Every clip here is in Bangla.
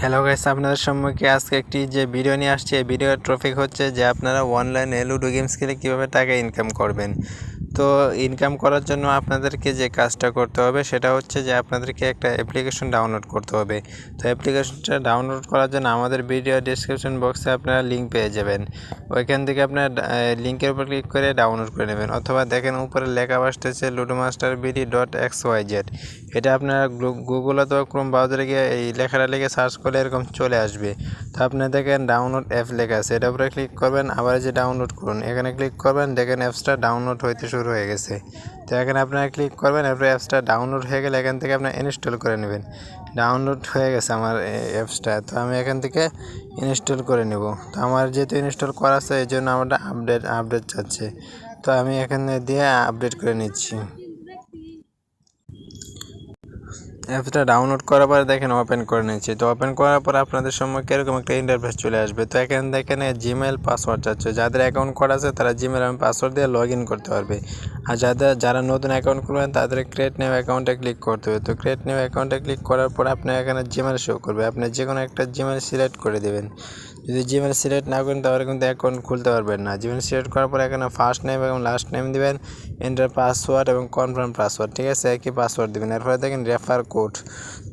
হ্যালো গাইস, আপনাদের সম্মুখে আজকে একটি যে ভিডিও নিয়ে আসছে, এই ভিডিওর টপিক হচ্ছে যে আপনারা অনলাইনে লুডো গেমস খেলে কীভাবে টাকা ইনকাম করবেন। তো ইনকাম করার জন্য আপনাদেরকে যে কাজটা করতে হবে সেটা হচ্ছে যে আপনাদেরকে একটা অ্যাপ্লিকেশন ডাউনলোড করতে হবে। তো অ্যাপ্লিকেশনটা ডাউনলোড করার জন্য আমাদের ভিডিও ডিসক্রিপশন বক্সে আপনারা লিঙ্ক পেয়ে যাবেন। ওইখান থেকে আপনার লিঙ্কের উপর ক্লিক করে ডাউনলোড করে নেবেন, অথবা দেখেন উপরে লেখা আসতেছে ludomasterbd.xyz। এটা আপনারা গুগল অথবা ক্রোম ব্রাউজারে গিয়ে এই লেখাটা লিখে সার্চ করলে এরকম চলে আসবে। তো আপনি দেখেন ডাউনলোড অ্যাপ লেখা আছে, এটার উপরে ক্লিক করবেন, আবার যে ডাউনলোড করুন এখানে ক্লিক করবেন, দেখেন অ্যাপসটা ডাউনলোড হইতে শুরু হয়ে গেছে। তো এখানে আপনারা ক্লিক করবেন, এরপরে অ্যাপসটা ডাউনলোড হয়ে গেলে এখান থেকে আপনার ইনস্টল করে নেবেন। ডাউনলোড হয়ে গেছে আমার অ্যাপসটা, তো আমি এখান থেকে ইনস্টল করে নেব। তো আমার যেহেতু ইনস্টল করা আছে এই জন্য আমারটা আপডেট চাচ্ছে, তো আমি এখানে দিয়ে আপডেট করে নিচ্ছি। অ্যাপসটা ডাউনলোড করার পরে দেখেন ওপেন করে নিচ্ছি। তো ওপেন করার পর আপনাদের সম্মুখে এরকম একটা ইন্টারফেস চলে আসবে। তো এখানে দেখেন জিমেল পাসওয়ার্ড চাচ্ছে, যাদের অ্যাকাউন্ট করা আছে তারা জিমেল এবং পাসওয়ার্ড দিয়ে লগ ইন করতে পারবে। আর যারা নতুন অ্যাকাউন্ট খুলবেন তাদের ক্রিয়েট নিউ অ্যাকাউন্টে ক্লিক করতে হবে। তো ক্রিয়েট নিউ অ্যাকাউন্টে ক্লিক করার পর আপনার এখানে জিমেল শো করবে, আপনি যে কোনো একটা জিমেল সিলেক্ট করে দেবেন। যদি জিমেল সিলেক্ট না করেন তাহলে কিন্তু অ্যাকাউন্ট খুলতে পারবেন না। জিমেল সিলেক্ট করার পর এখানে ফার্স্ট নেম এবং লাস্ট নেম দিবেন, এন্টার পাসওয়ার্ড এবং কনফার্ম পাসওয়ার্ড, ঠিক আছে, একই পাসওয়ার্ড দিবেন। এরপরে দেখেন রেফার কোড।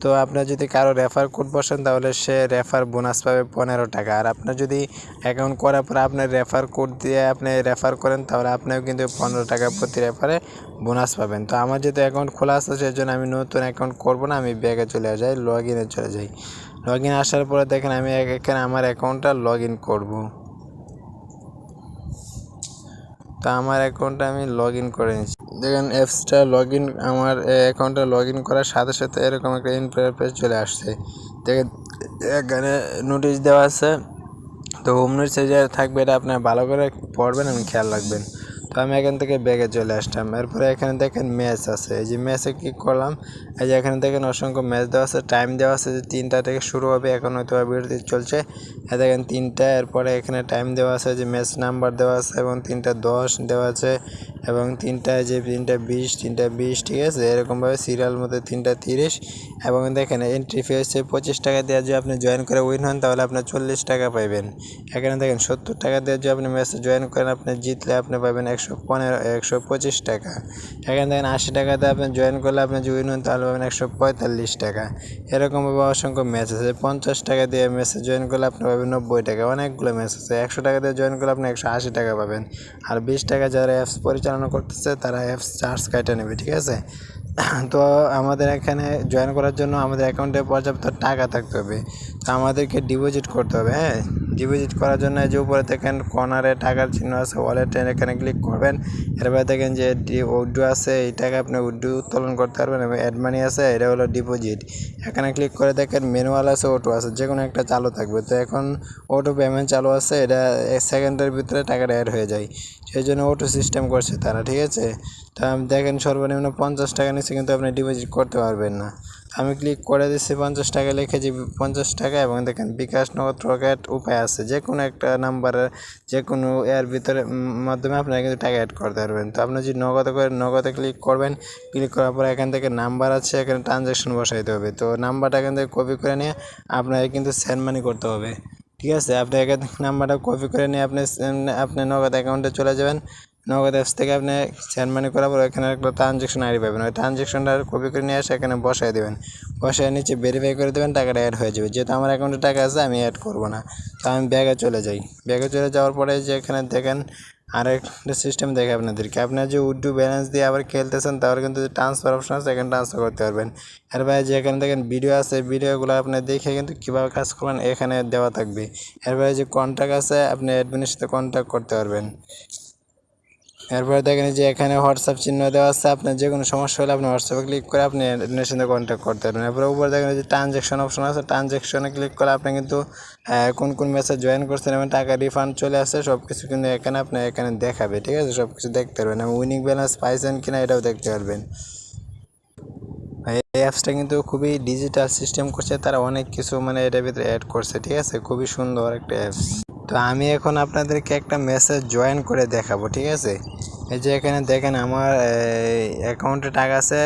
তো আপনার যদি কারো রেফার কোড বসেন তাহলে সে রেফার বোনাস পাবে 15 টাকা। আর আপনার যদি অ্যাকাউন্ট করার পর আপনার রেফার কোড দিয়ে আপনি রেফার করেন তাহলে আপনিও কিন্তু 15 টাকা প্রতি রেফারে বোনাস পাবেন। তো আমার যেহেতু অ্যাকাউন্ট খোলা আছে সেই জন্য আমি নতুন অ্যাকাউন্ট করবো না, আমি ব্যাগে চলে যাই, লগ ইনে চলে যাই। লগ ইন আসার পরে দেখেন আমি এখানে আমার অ্যাকাউন্টটা লগ ইন করবো। তো আমার অ্যাকাউন্টটা আমি লগ ইন করে নিচ্ছি। দেখেন অ্যাপসটা লগ ইন, আমার অ্যাকাউন্টটা লগ ইন করার সাথে সাথে এরকম একটা ইন্টারফেস চলে আসছে। দেখেন এখানে নোটিশ দেওয়া আছে, তো হোম নোটিশে যে থাকবে এটা আপনার ভালো করে পড়বেন এবং খেয়াল রাখবেন। তো আমি এখান থেকে ব্যাগে চলে আসলাম। এরপরে এখানে দেখেন ম্যাচ আছে, এই যে ম্যাচে ক্লিক করলাম। এই যে এখানে দেখেন অসংখ্য ম্যাচ দেওয়া আছে, টাইম দেওয়া আছে যে 3টা থেকে শুরু হবে, এখন হয়তো বিরতি চলছে। দেখেন 3টা, এরপরে এখানে টাইম দেওয়া আছে, যে ম্যাচ নাম্বার দেওয়া আছে এবং 3টা 10 দেওয়া আছে এবং 3টায় যে 3টা 20, ঠিক আছে, এরকমভাবে সিরিয়াল মধ্যে 3টা 30। এবং দেখেন এন্ট্রি ফি হচ্ছে 25 টাকা দিয়ে যদি আপনি জয়েন করে উইন হন তাহলে আপনার 40 টাকা পাইবেন। এখানে দেখেন 70 টাকা দিয়ে যদি আপনি ম্যাচে জয়েন করেন, আপনি জিতলে আপনি পাবেন 125 টাকা। এখানে দেখেন 80 টাকা দিয়ে আপনি জয়েন করলে আপনি যদি উইন হন তাহলে পাবেন 145 টাকা। এরকমভাবে অসংখ্য ম্যাচ আছে। 50 টাকা দিয়ে ম্যাচে জয়েন করলে আপনি পাবেন 90 টাকা। অনেকগুলো ম্যাচ আছে। 100 টাকা দিয়ে জয়েন করলে আপনি 180 টাকা পাবেন। আর 20 টাকা যারা অ্যাপস পরিচালনা করতেছে তারা অ্যাপস চার্জ কাটে নেবে, ঠিক আছে। তো আমাদের এখানে জয়েন করার জন্য আমাদের অ্যাকাউন্টে পর্যাপ্ত টাকা থাকতে হবে। তো আমাদেরকে ডিপোজিট করতে হবে। হ্যাঁ, ডিপোজিট করার জন্য যে উপরে দেখেন কর্নারে টাকার চিহ্ন আছে, ওয়ালেটে এখানে ক্লিক করবেন। এরপরে দেখেন যে উইথড্র আছে, এই টাকা আপনি উইথড্র উত্তোলন করতে পারবেন। এবং অ্যাড মানি আছে, এটা হলো ডিপোজিট। এখানে ক্লিক করে দেখেন ম্যানুয়াল আছে, অটো আছে, যে কোনো একটা চালু থাকবে। তো এখন অটো পেমেন্ট চালু আছে, এটা 1 সেকেন্ডের ভিতরে টাকাটা অ্যাড হয়ে যায়, সেই জন্য অটো সিস্টেম করছে তারা, ঠিক আছে। তো আমি দেখেন সর্বনিম্ন 50 টাকা নিচে কিন্তু আপনি ডিপোজিট করতে পারবেন না। আমি ক্লিক করে দিচ্ছি 50 টাকা, লিখেছি 50 টাকা। এবং দেখেন বিকাশ, নগদ, রকেট উপায় আছে, যে কোনো একটা নাম্বারের যে কোনো এর ভিতরে মাধ্যমে আপনারা কিন্তু টাকা অ্যাড করতে পারবেন। তো আপনি যদি নগদে করেন, নগদে ক্লিক করবেন। ক্লিক করার পর এখান থেকে নাম্বার আছে, এখানে ট্রানজ্যাকশন বসাইতে হবে। তো নাম্বারটা এখান থেকে কপি করে নিয়ে আপনাকে কিন্তু সেন্ড মানি করতে হবে, ঠিক আছে। আপনি এখান থেকে নাম্বারটা কপি করে নিয়ে আপনি নগদ অ্যাকাউন্টে চলে যাবেন। নগদ অ্যাপস থেকে আপনি সেন্ড মানি করার পর এখানে একটা ট্রানজ্যাকশন আইডি পাবেন, ওই ট্রানজ্যাকশনটা কপি করে নিয়ে এসে এখানে বসাই দেবেন। বসায় নিচে ভেরিফাই করে দেবেন, টাকাটা অ্যাড হয়ে যাবে। যেহেতু আমার অ্যাকাউন্টে টাকা আছে আমি অ্যাড করবো না, তো আমি ব্যাগে চলে যাই। ব্যাগে চলে যাওয়ার পরে যে এখানে দেখেন আরেকটা সিস্টেম দেখে আপনাদেরকে, আপনার যে উইথড্র ব্যালেন্স দিয়ে আবার খেলতেছেন তাহলে কিন্তু যে ট্রান্সফার অপশন আছে এখানে ট্রান্সফার করতে পারবেন। এর বাইরে যে এখানে দেখেন ভিডিও আছে, ভিডিওগুলো আপনি দেখে কিন্তু কীভাবে কাজ করবেন এখানে দেওয়া থাকবে। এর বাইরে যে কন্ট্যাক্ট আছে, আপনি অ্যাডমিনের সাথে কন্ট্যাক্ট করতে পারবেন। এরপরে দেখেন যে এখানে হোয়াটসঅ্যাপ চিহ্ন দেওয়া আছে, আপনার যে কোনো সমস্যা হলে আপনি হোয়াটসঅ্যাপে ক্লিক করে আপনি অ্যাডমিনের সাথে কন্ট্যাক্ট করতে পারবেন। এরপরে উপরে দেখেন যে ট্রানজ্যাকশন অপশন আছে, ট্রানজ্যাকশনে ক্লিক করে আপনি কিন্তু কোন কোন ম্যাচে জয়েন করছেন এবং টাকা রিফান্ড চলে আসে সব কিছু কিন্তু এখানে আপনি এখানে দেখাবে, ঠিক আছে, সব কিছু দেখতে পারবেন এবং উইনিং ব্যালেন্স পাইছেন কিনা এটাও দেখতে পারবেন। এই অ্যাপসটা কিন্তু খুবই ডিজিটাল সিস্টেম করছে তারা, অনেক কিছু মানে এটার ভিতরে অ্যাড করছে, ঠিক আছে, খুবই সুন্দর একটা অ্যাপস। তো আমি এখন আপনাদেরকে একটা মেসেজ জয়েন করে দেখাবো, ঠিক আছে। এই যে এখানে দেখেন আমার অ্যাকাউন্টে টাকা আছে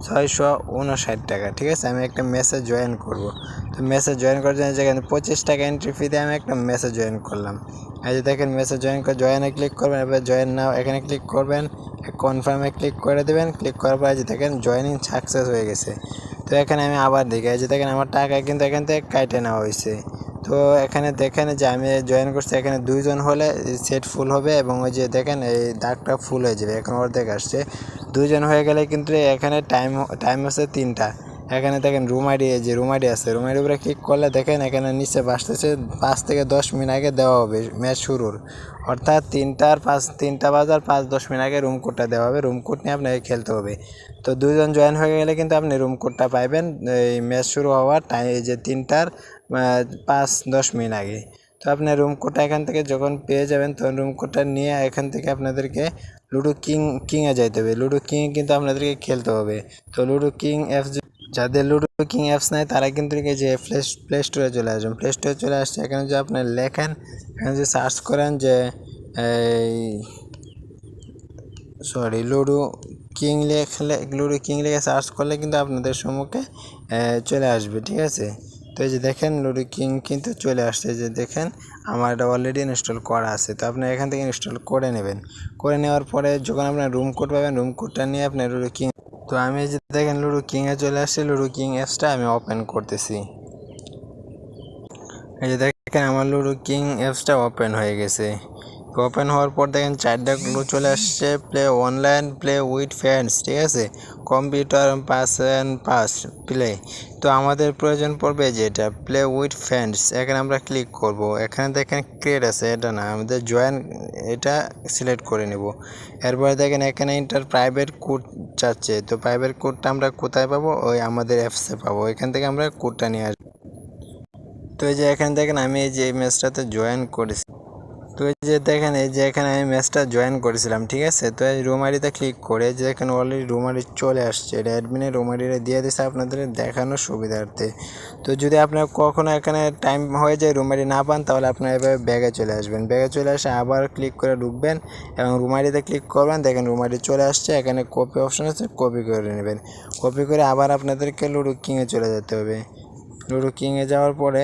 659 টাকা। ঠিক আছে, আমি একটা মেসেজ জয়েন করব। তো মেসেজ জয়েন করার জন্য যেখানে 25 টাকা এন্ট্রি ফি দিয়ে আমি একটা মেসেজ জয়েন করলাম। এই যে দেখেন মেসেজ জয়েন করে জয়েনে ক্লিক করবেন, এবার জয়েন নাও এখানে ক্লিক করবেন, কনফার্মে ক্লিক করে দেবেন। ক্লিক করার পর যে দেখেন জয়েনিং সাকসেস হয়ে গেছে। তো এখানে আমি আবার দেখি, এই যে দেখেন আমার টাকা কিন্তু এখান থেকে কাটে নেওয়া হয়েছে। তো এখানে দেখেন যে আমি জয়েন করছি, এখানে 2 জন হলে সেট ফুল হবে এবং ওই যে দেখেন এই দাগটা ফুল হয়ে যাবে। এখন অর্ধেক আসছে, 2 জন হয়ে গেলে কিন্তু এখানে টাইম হচ্ছে 3টা। এখানে দেখেন রুম আইডি, এই যে রুম আইডি আছে, রুম আইডির উপরে ক্লিক করলে দেখেন এখানে নিচে বাসতেছে 5 থেকে 10 মিনিট আগে দেওয়া হবে ম্যাচ শুরুর, অর্থাৎ 3টা বাজার 5-10 মিনিট আগে রুম কোডটা দেওয়া হবে। রুম কোড নিয়ে আপনাকে খেলতে হবে। তো 2 জন জয়েন হয়ে গেলে কিন্তু আপনি রুম কোডটা পাইবেন এই ম্যাচ শুরু হওয়ার টাইম, এই যে 3টার 5-10 মিনিট আগে। তো আপনি রুম কোডটা এখান থেকে যখন পেয়ে যাবেন তখন রুম কোডটা নিয়ে এখান থেকে আপনাদেরকে লুডো কিংয়ে যাইতে হবে। লুডো কিং কিন্তু আপনাদেরকে খেলতে হবে। তো লুডো কিং অ্যাপস, যাদের লুডো কিং অ্যাপস নাই তারা কিন্তু এই যে প্লে স্টোরে চলে আসবেন। প্লে স্টোরে চলে আসছে, এখানে যে আপনি লেখেন, এখানে যে সার্চ করেন যে লুডো কিং লিখে সার্চ করলে কিন্তু আপনাদের সম্মুখে চলে আসবে। ঠিক আছে, তো এই যে দেখেন লুডো কিং কিন্তু চলে আসছে। যে দেখেন আমার এটা অলরেডি ইনস্টল করা আছে। তো আপনি এখান থেকে ইনস্টল করে নেবেন। করে নেওয়ার পরে যখন আপনার রুম কোড পাবেন, রুম কোডটা নিয়ে আপনার লুডো কিং, তো আমি যে দেখেন লুডো কিংয়ে চলে আসছি, লুডো কিং অ্যাপসটা আমি ওপেন করতেছি। এই যে দেখেন আমার লুডো কিং অ্যাপসটা ওপেন হয়ে গেছে। ওপেন হওয়ার পর দেখেন 4টা ক্লু চলে আসছে, play online, play with friends, ঠিক আছে, কম্পিউটার পাস প্লে। তো আমাদের প্রয়োজন পড়বে যেটা প্লে উইথ ফ্রেন্ডস, এখানে আমরা ক্লিক করব। এখানে দেখেন ক্রিয়েট আছে, এটা না, আমাদের জয়েন এটা সিলেক্ট করে নেব। এরপরে দেখেন এখানে ইন্টার প্রাইভেট কোড চাচ্ছে। তো প্রাইভেট কোডটা আমরা কোথায় পাবো? ওই আমাদের অ্যাপসে পাবো, এখান থেকে আমরা কোডটা নিয়ে আসবো। তো এই যে এখানে দেখেন আমি এই যে ম্যাচটাতে জয়েন করেছি। তো এই যে দেখেন এই যে এখানে আমি ম্যাচটা জয়েন করেছিলাম। ঠিক আছে, তো এই রুম আইডিতে ক্লিক করে যে এখানে অলরেডি রুম আইডি চলে আসছে, এটা অ্যাডমিনের রুম আইডিটা দিয়ে দিচ্ছে আপনাদের দেখানোর সুবিধার্থে। তো যদি আপনার কখনো এখানে টাইম হয়ে যায় রুম আইডি না পান, তাহলে আপনার এভাবে ব্যাগে চলে আসবেন। ব্যাগে চলে আসে আবার ক্লিক করে ঢুকবেন এবং রুম আইডিতে ক্লিক করবেন। দেখেন রুম আইডি চলে আসছে, এখানে কপি অপশন আছে, কপি করে নেবেন। কপি করে আবার আপনাদেরকে লুডো কিংয়ে চলে যেতে হবে। লুডো কিংয়ে যাওয়ার পরে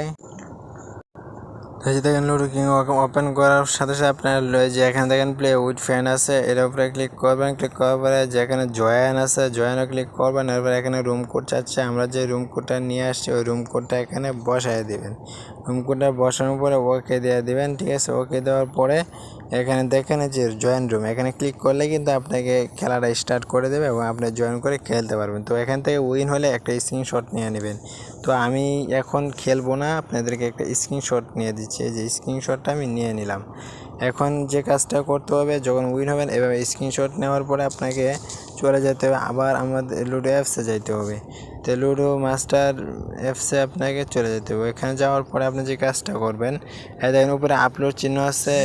এই যে দেখেন লুডো কিং ওপেন করার সাথে সাথে আপনার যে এখানে দেখেন প্লে উইথ ফ্রেন্ড আছে, এর উপরে ক্লিক করবেন। ক্লিক করার পরে যেখানে জয়েন আছে, জয়েনও ক্লিক করবেন। এরপরে এখানে রুম কোড চাচ্ছে, আমরা যে রুম কোডটা নিয়ে আসছি ওই রুম কোডটা এখানে বসায় দিবেন। রুম কোডটা বসানোর পরে ওকে দিয়ে দিবেন। ঠিক আছে, ওকে দেওয়ার পরে এখানে দেখেন যে জয়েন রুম, এখানে ক্লিক করলে কিন্তু আপনাকে খেলাটা স্টার্ট করে দেবে এবং আপনি জয়েন করে খেলতে পারবেন। তো এখান থেকে উইন হলে একটা স্ক্রিনশট নিয়ে নেবেন। তো আমি এখন খেলবো না, আপনাদেরকে একটা স্ক্রিনশট নিয়ে দিচ্ছি। যে স্ক্রিনশটটা আমি নিয়ে নিলাম। এখন যে কাজটা করতে হবে, যখন উইন হবেন এভাবে স্ক্রিনশট নেওয়ার পরে আপনাকে চলে যেতে হবে আবার আমাদের লুডো অ্যাপসে যাইতে হবে। তো লুডো মাস্টার অ্যাপসে আপনাকে চলে যেতে হবে। এখানে যাওয়ার পরে আপনি যে কাজটা করবেন, দেখেন উপরে আপলোড চিহ্ন আছে,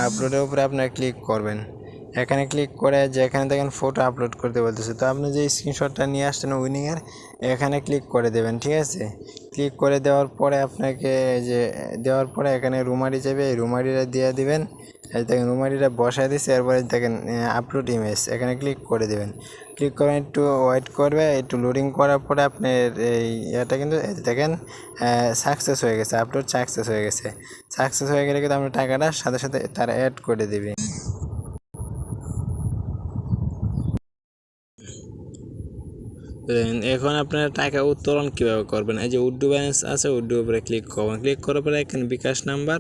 আপলোডের উপরে আপনারা ক্লিক করবেন। এখানে ক্লিক করে যে এখানে দেখেন ফটো আপলোড করতে বলতেছে, তো আপনি যে স্ক্রিনশটটা নিয়ে আসছেন উইনিংয়ের, এখানে ক্লিক করে দেবেন। ঠিক আছে, ক্লিক করে দেওয়ার পরে আপনাকে যে দেওয়ার পরে এখানে রুম আইডি যাবে, এই রুম আইডিটা দিয়ে দিবেন। এই দেখেন রুম আইডিটা বসায় দিচ্ছে। এরপরে দেখেন আপলোড ইমেজ, এখানে ক্লিক করে দেবেন। ক্লিক করে একটু ওয়েট করবে, একটু লোডিং করার পরে আপনার এই এটা কিন্তু দেখেন সাকসেস হয়ে গেছে, আপলোড সাকসেস হয়ে গেছে। সাকসেস হয়ে গেলে কিন্তু আপনার টাকাটা সাথে সাথে তারা অ্যাড করে দেবে। এখন আপনারা টাকা উত্তোলন কীভাবে করবেন? এই যে উড্ডু ব্যালেন্স আছে, উড্ডুর উপরে ক্লিক করবেন। ক্লিক করার পরে এখানে বিকাশ নাম্বার,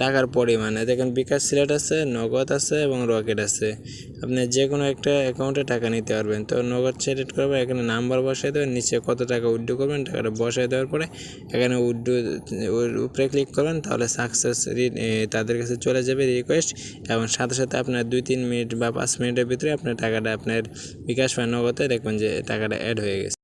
টাকার পরিমাণে দেখেন বিকাশ সিলেট আছে, নগদ আছে এবং রকেট আছে। আপনি যে কোনো একটা অ্যাকাউন্টে টাকা নিতে পারবেন। তো নগদ সিলেক্ট করবেন, এখানে নাম্বার বসাই দেবেন, নিচে কত টাকা উড্ডু করবেন টাকাটা বসাই দেওয়ার পরে এখানে উড্ডু উপরে ক্লিক করবেন, তাহলে সাকসেস তাদের কাছে চলে যাবে রিকোয়েস্ট, এবং সাথে সাথে আপনার 2-3 মিনিট বা 5 মিনিটের ভিতরে আপনার টাকাটা আপনার বিকাশ বা নগদে দেখবেন যে টাকাটা অ্যাড হয়ে গেছে।